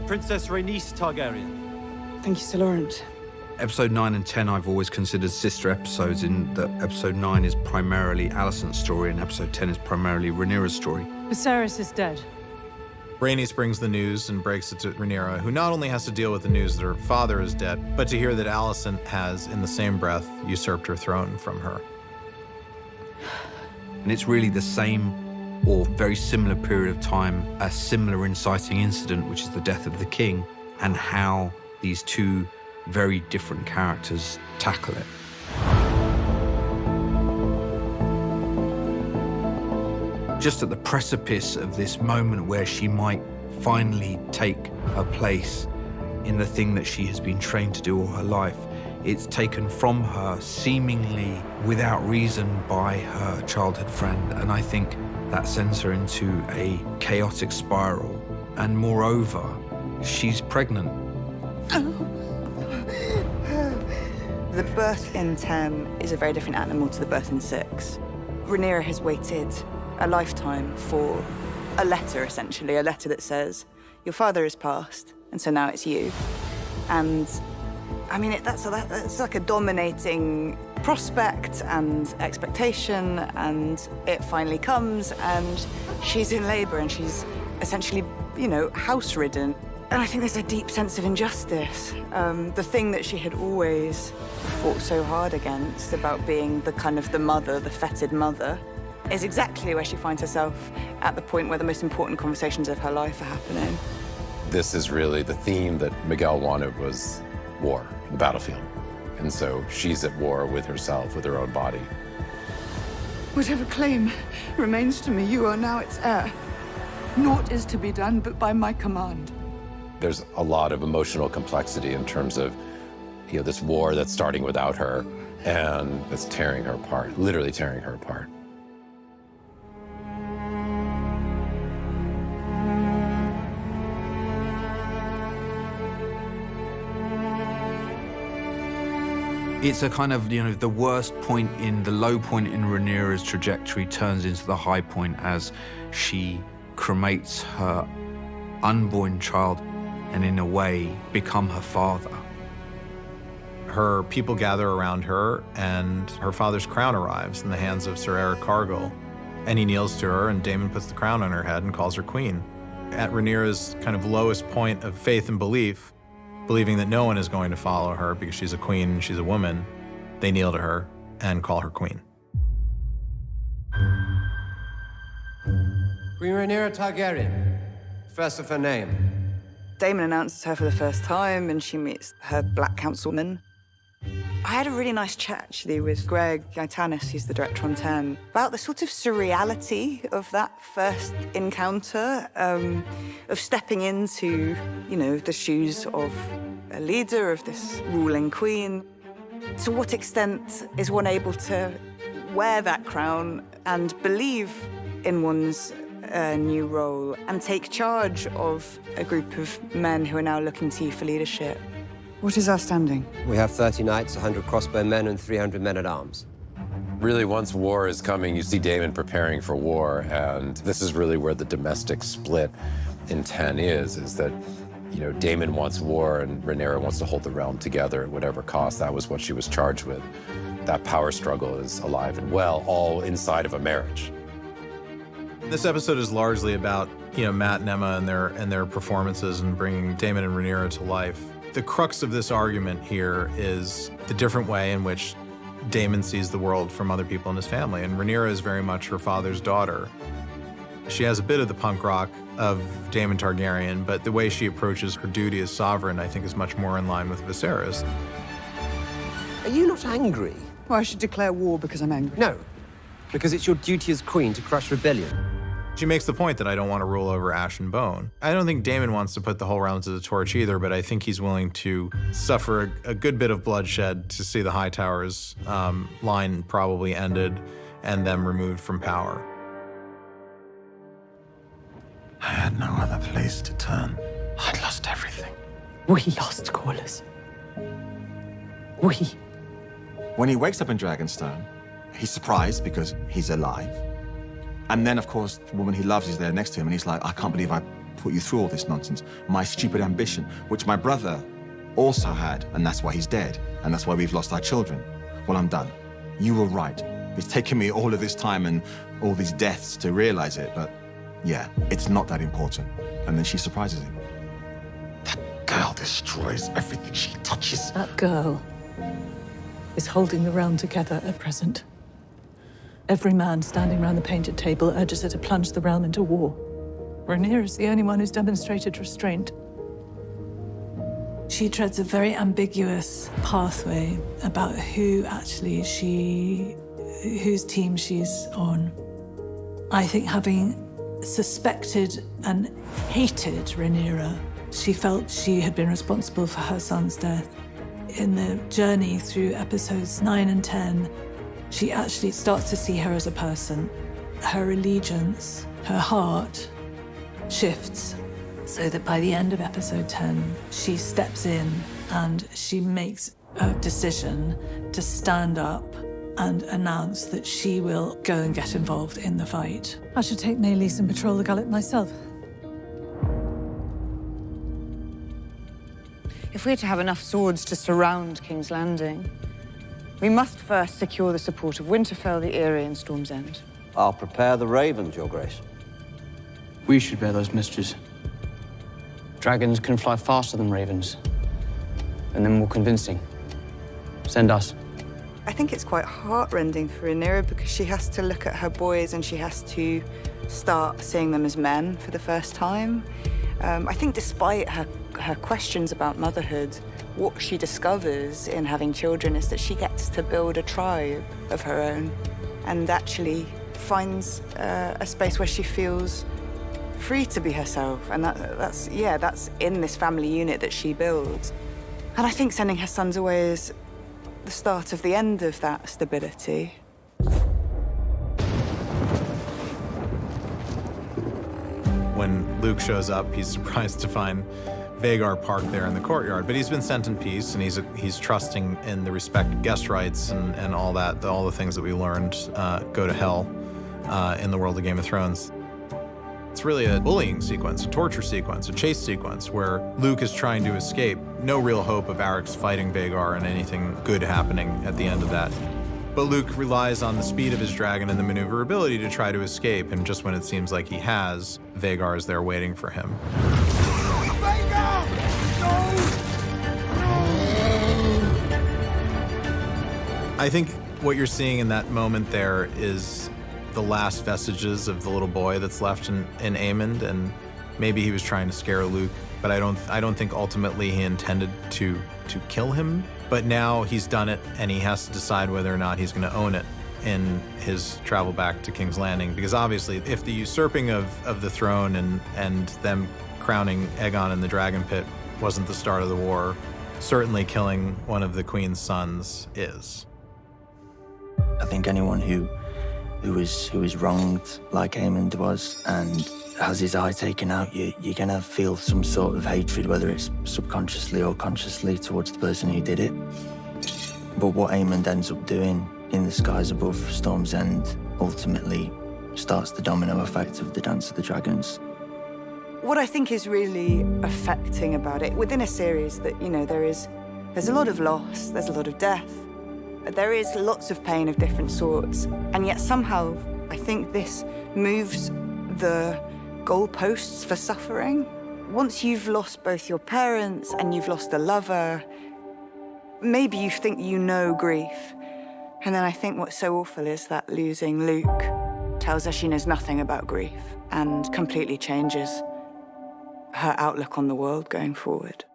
Princess Rhaenys Targaryen. Thank you, Sir Laurent. Episode 9 and 10 I've always considered sister episodes, in that episode 9 is primarily Alicent's story and episode 10 is primarily Rhaenyra's story. Viserys is dead. Rhaenys brings the news and breaks it to Rhaenyra, who not only has to deal with the news that her father is dead, but to hear that Alicent has, in the same breath, usurped her throne from her. And it's really the same or very similar period of time, a similar inciting incident, which is the death of the king, and how these two very different characters tackle it. Just at the precipice of this moment where she might finally take her place in the thing that she has been trained to do all her life, it's taken from her seemingly without reason by her childhood friend, and I think that sends her into a chaotic spiral. And moreover, she's pregnant. The birth in 10 is a very different animal to the birth in 6. Rhaenyra has waited a lifetime for a letter, essentially, a letter that says, your father has passed, and so now it's you. And, I mean, that's like a dominating prospect and expectation, and it finally comes, and she's in labor, and she's essentially, you know, house-ridden. And I think there's a deep sense of injustice. The thing that she had always fought so hard against about being the kind of the mother, the feted mother, is exactly where she finds herself at the point where the most important conversations of her life are happening. This is really the theme that Miguel wanted, was war, the battlefield. And so she's at war with herself, with her own body. Whatever claim remains to me, you are now its heir. Naught is to be done but by my command. There's a lot of emotional complexity in terms of, you know, this war that's starting without her and that's tearing her apart, literally tearing her apart. It's a kind of, you know, the worst point in, the low point in Rhaenyra's trajectory turns into the high point as she cremates her unborn child and in a way become her father. Her people gather around her, and her father's crown arrives in the hands of Sir Eric Cargill. And he kneels to her, and Daemon puts the crown on her head and calls her queen. At Rhaenyra's kind of lowest point of faith and belief, believing that no one is going to follow her because she's a queen and she's a woman, they kneel to her and call her queen. Queen Rhaenyra Targaryen, first of her name. Daemon announces her for the first time, and she meets her Black Councilman. I had a really nice chat, actually, with Greg Gaetanis, who's the director on 10, about the sort of surreality of that first encounter, of stepping into, you know, the shoes of a leader, of this ruling queen. To what extent is one able to wear that crown and believe in one's new role and take charge of a group of men who are now looking to you for leadership? What is our standing? We have 30 knights, 100 crossbow men, and 300 men-at-arms. Really, once war is coming, you see Daemon preparing for war, and this is really where the domestic split in 10 is that, you know, Daemon wants war and Rhaenyra wants to hold the realm together at whatever cost. That was what she was charged with. That power struggle is alive and well, all inside of a marriage. This episode is largely about, you know, Matt and Emma and their performances and bringing Daemon and Rhaenyra to life. The crux of this argument here is the different way in which Daemon sees the world from other people in his family, and Rhaenyra is very much her father's daughter. She has a bit of the punk rock of Daemon Targaryen, but the way she approaches her duty as sovereign, I think, is much more in line with Viserys. Are you not angry? Well, I should declare war because I'm angry. No, because it's your duty as queen to crush rebellion. She makes the point that I don't want to rule over ash and bone. I don't think Daemon wants to put the whole realm to the torch either, but I think he's willing to suffer a good bit of bloodshed to see the High Tower's line probably ended and them removed from power. I had no other place to turn. I'd lost everything. We lost Corlys. We. When he wakes up in Dragonstone, he's surprised because he's alive. And then, of course, the woman he loves is there next to him, and he's like, I can't believe I put you through all this nonsense. My stupid ambition, which my brother also had, and that's why he's dead, and that's why we've lost our children. Well, I'm done. You were right. It's taken me all of this time and all these deaths to realize it, but yeah, it's not that important. And then she surprises him. That girl destroys everything she touches. That girl is holding the realm together at present. Every man standing round the painted table urges her to plunge the realm into war. Rhaenyra is the only one who's demonstrated restraint. She treads a very ambiguous pathway about whose team she's on. I think having suspected and hated Rhaenyra, she felt she had been responsible for her son's death. In the journey through episodes 9 and 10, she actually starts to see her as a person. Her allegiance, her heart, shifts so that by the end of episode 10, she steps in and she makes a decision to stand up and announce that she will go and get involved in the fight. I should take Maelys and patrol the gullet myself. If we're to have enough swords to surround King's Landing, we must first secure the support of Winterfell, the Eyrie, and Storm's End. I'll prepare the ravens, Your Grace. We should bear those messages. Dragons can fly faster than ravens, and then more convincing. Send us. I think it's quite heartrending for Rhaenyra because she has to look at her boys and she has to start seeing them as men for the first time. I think despite her questions about motherhood, what she discovers in having children is that she gets to build a tribe of her own and actually finds a space where she feels free to be herself. And that's in this family unit that she builds. And I think sending her sons away is the start of the end of that stability. When Luke shows up, he's surprised to find Vhagar parked there in the courtyard, but he's been sent in peace, and he's trusting in the respect of guest rights and all that, all the things that we learned go to hell in the world of Game of Thrones. It's really a bullying sequence, a torture sequence, a chase sequence where Luke is trying to escape. No real hope of Arrax fighting Vhagar and anything good happening at the end of that. But Luke relies on the speed of his dragon and the maneuverability to try to escape, and just when it seems like he has, Vhagar is there waiting for him. I think what you're seeing in that moment there is the last vestiges of the little boy that's left in Aemond, and maybe he was trying to scare Luke, but I don't think ultimately he intended to kill him. But now he's done it, and he has to decide whether or not he's going to own it in his travel back to King's Landing. Because obviously, if the usurping of the throne and them crowning Aegon in the Dragon Pit wasn't the start of the war, certainly killing one of the Queen's sons is. I think anyone who is wronged like Aemond was and has his eye taken out, you're gonna feel some sort of hatred, whether it's subconsciously or consciously, towards the person who did it. But what Aemond ends up doing in the skies above Storm's End ultimately starts the domino effect of the Dance of the Dragons. What I think is really affecting about it, within a series that, there's a lot of loss, there's a lot of death, there is lots of pain of different sorts, and yet somehow I think this moves the goalposts for suffering. Once you've lost both your parents and you've lost a lover, maybe you think you know grief. And then I think what's so awful is that losing Luke tells her she knows nothing about grief and completely changes her outlook on the world going forward.